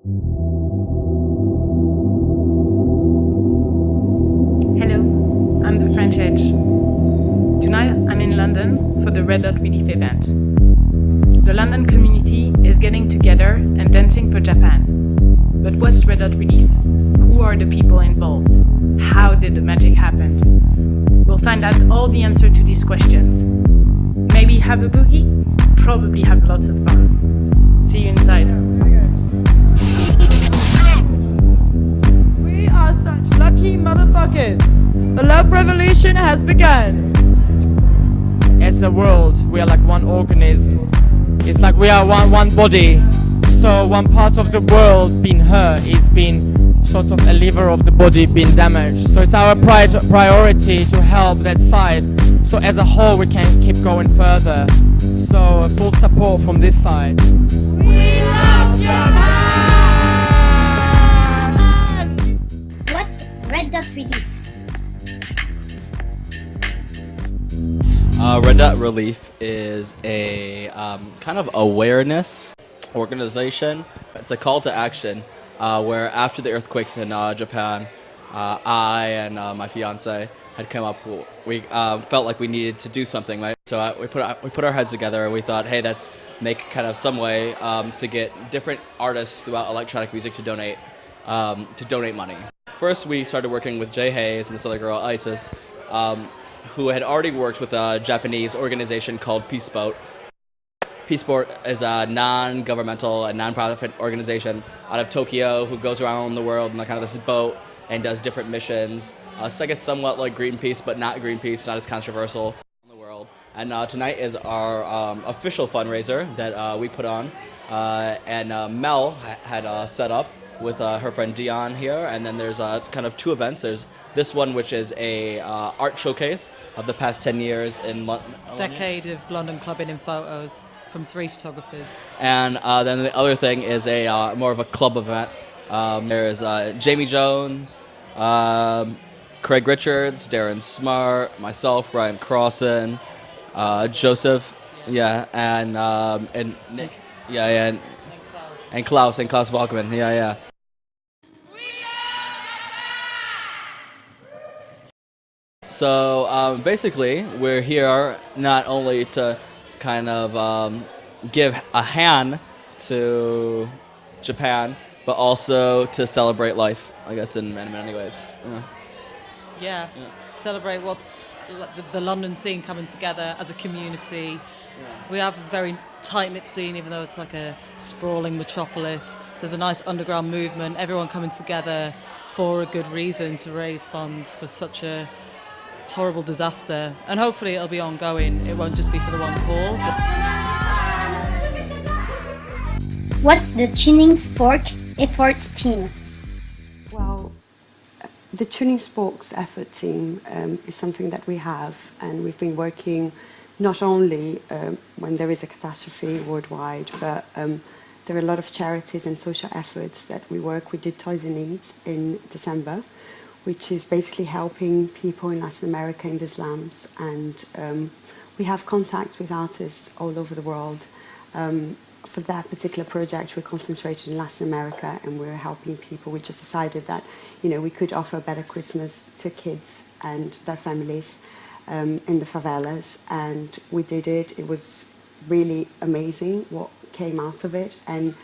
Hello, I'm the French Edge. Tonight I'm in London for the Red Dot Relief event. The London community is getting together and dancing for Japan. But what's Red Dot Relief? Who are the people involved? How did the magic happen? We'll find out all the answer to these questions. Maybe have a boogie? Probably have lots of fun. See you inside. We are such lucky motherfuckers. The love revolution has begun. As a world, we are like one organism. It's like we are one body. So one part of the world being hurt is being sort of a liver of the body being damaged. So it's our priority to help that side. So as a whole, we can keep going further. So full support from this side. We love Japan! What's Red Dot Relief? Red Dot Relief is a kind of awareness organization. It's a call to action where after the earthquakes in Japan, I and my fiance had come up. We felt like we needed to do something, right? So we put our heads together and we thought, hey, let's make kind of some way to get different artists throughout electronic music to donate money. First, we started working with Jay Hayes and this other girl, Isis, who had already worked with a Japanese organization called Peace Boat. Peace Boat is a non-governmental and non-profit organization out of Tokyo who goes around the world in kind of this boat and does different missions. It's I guess somewhat like Greenpeace, but not Greenpeace, not as controversial in the world. And tonight is our official fundraiser that we put on. And Mel had set up with her friend Dion here, and then there's kind of two events. There's this one, which is a art showcase of the past 10 years in London. Decade of London clubbing in photos from 3 photographers. And then the other thing is a more of a club event. There's Jamie Jones, Craig Richards, Darren Smart, myself, Ryan Crossan, Joseph, and Nick, and Klaus Walkman, yeah. So basically, we're here not only to kind of give a hand to Japan, but also to celebrate life, I guess, in many ways. Yeah. Celebrate what's the London scene coming together as a community. We have a very tight-knit scene, even though it's like a sprawling metropolis. There's a nice underground movement, everyone coming together for a good reason to raise funds for such a horrible disaster. And hopefully it'll be ongoing. It won't just be for the one cause. What's the Tuning Spork Efforts team? Well, the Tuning Sporks effort team is something that we have, and we've been working not only when there is a catastrophe worldwide, but there are a lot of charities and social efforts that we work. We did Toys in Needs in December, which is basically helping people in Latin America in the slums, and we have contact with artists all over the world. For that particular project, we're concentrated in Latin America, and we're helping people. We just decided that, we could offer a better Christmas to kids and their families in the favelas, and we did it. It was really amazing what came out of it, and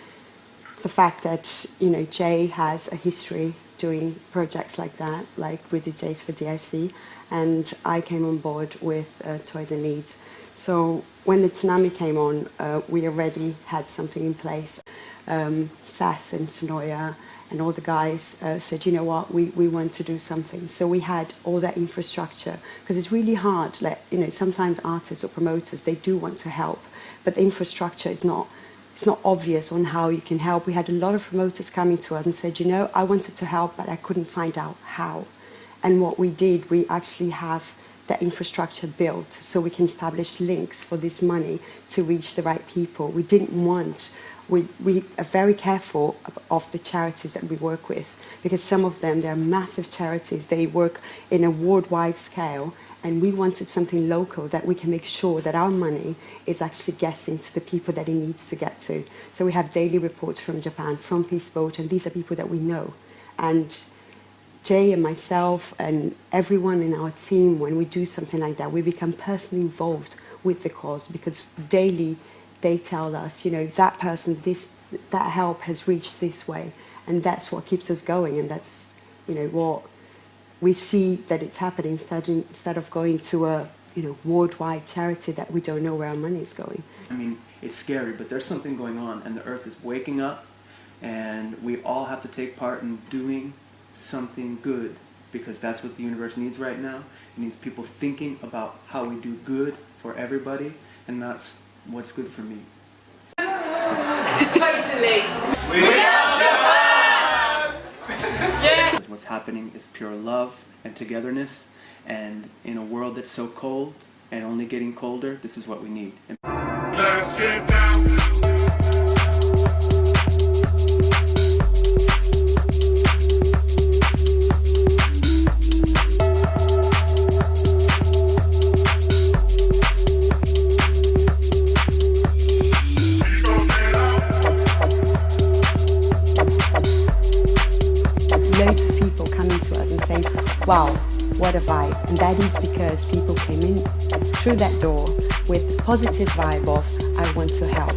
the fact that, Jay has a history doing projects like that, like with the Jays for DIC, and I came on board with Toys and Needs. So when the tsunami came on, we already had something in place. Seth and Sonoya and all the guys said, you know what, we want to do something. So we had all that infrastructure, because it's really hard. Like, sometimes artists or promoters, they do want to help, but the infrastructure is not, it's not obvious on how you can help. We had a lot of promoters coming to us and said, I wanted to help, but I couldn't find out how. And what we did, we actually have that infrastructure built so we can establish links for this money to reach the right people. We didn't want, we are very careful of the charities that we work with, because some of them, they're massive charities. They work in a worldwide scale, And we wanted something local that we can make sure that our money is actually getting to the people that it needs to get to. So we have daily reports from Japan, from Peace Boat, and these are people that we know. And Jay and myself and everyone in our team, when we do something like that, we become personally involved with the cause, because daily they tell us, you know, that person, that help has reached this way. And that's what keeps us going. And that's, you know, what we see that it's happening instead of going to a, you know, worldwide charity that we don't know where our money is going. I mean, it's scary, but there's something going on, and the earth is waking up, and we all have to take part in doing something good, because that's what the universe needs right now. It needs people thinking about how we do good for everybody, and that's what's good for me. Totally. We love Japan! Yeah. Because what's happening is pure love and togetherness, and in a world that's so cold and only getting colder, this is what we need. Let's get down. Loads of people coming to us and saying, wow, what a vibe. And that is because people came in through that door with the positive vibe of, I want to help.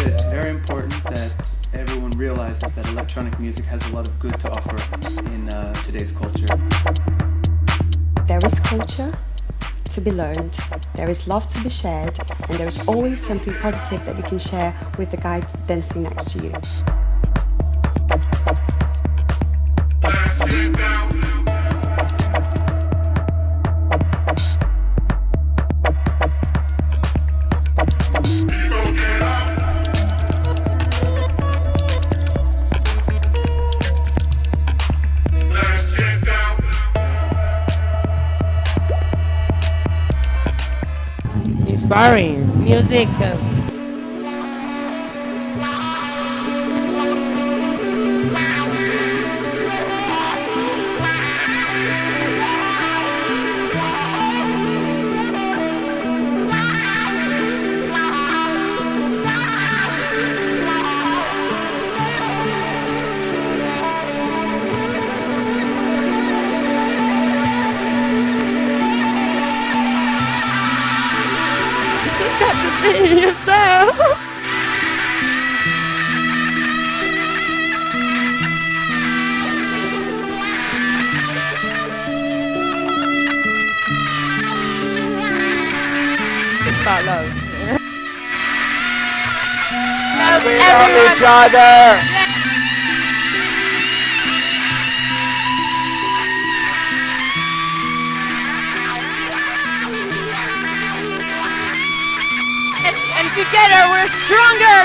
It's very important that everyone realizes that electronic music has a lot of good to offer in today's culture. There is culture to be learned, there is love to be shared, and there is always something positive that you can share with the guy dancing next to you. Inspiring. Music. Just got to be yourself. It's about love. We love each other. And together we're stronger!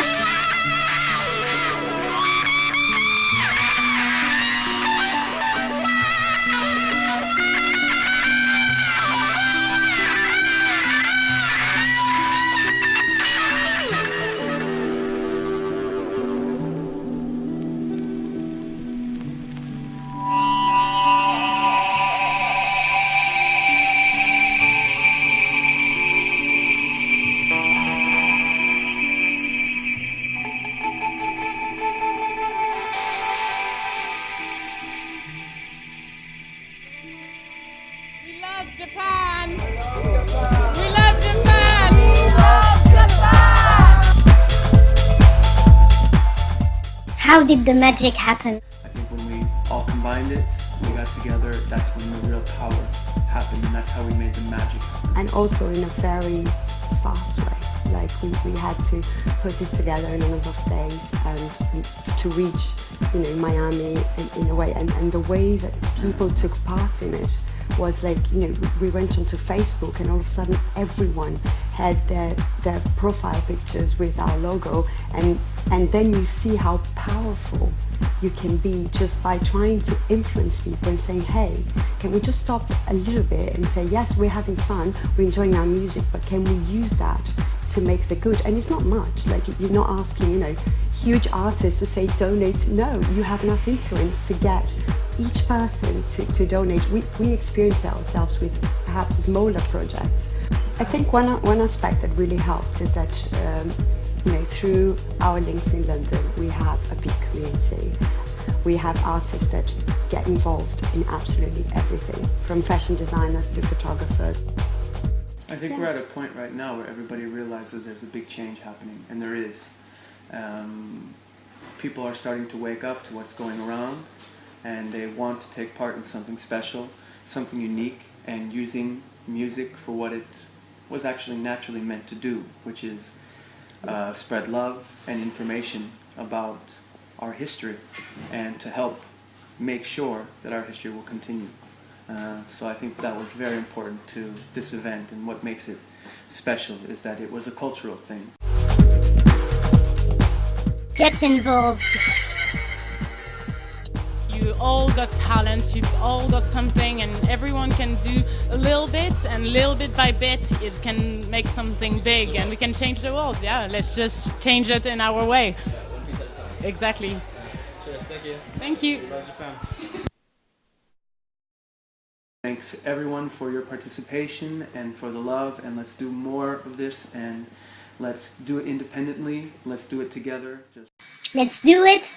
We love Japan! We love Japan! We love Japan! How did the magic happen? I think when we all combined it, we got together, that's when the real power happened, and that's how we made the magic happen. And also in a very fast way. Like we had to put this together in a number of days and to reach, you know, Miami in a way. And the way that people took part in it was like, you know, we went onto Facebook and all of a sudden everyone had their profile pictures with our logo, and then you see how powerful you can be just by trying to influence people and saying, hey, can we just stop a little bit and say, yes, we're having fun, we're enjoying our music, but can we use that to make the good? And it's not much, like you're not asking, you know, huge artists to say donate. No, you have enough influence to get each person to donate. We experienced it ourselves with perhaps smaller projects. I think one aspect that really helped is that through our links in London, we have a big community. We have artists that get involved in absolutely everything, from fashion designers to photographers. I think we're at a point right now where everybody realizes there's a big change happening, and there is. People are starting to wake up to what's going around, and they want to take part in something special, something unique, and using music for what it was actually naturally meant to do, which is spread love and information about our history, and to help make sure that our history will continue. So I think that was very important to this event, and what makes it special is that it was a cultural thing. Get involved. You all got talent, you've all got something, and everyone can do a little bit, and little bit by bit it can make something big, and we can change the world. Yeah, let's just change it in our way. Exactly. Cheers, thank you. Thank you. Bye, Japan. Thanks everyone for your participation and for the love, and let's do more of this, and let's do it independently, let's do it together. Let's do it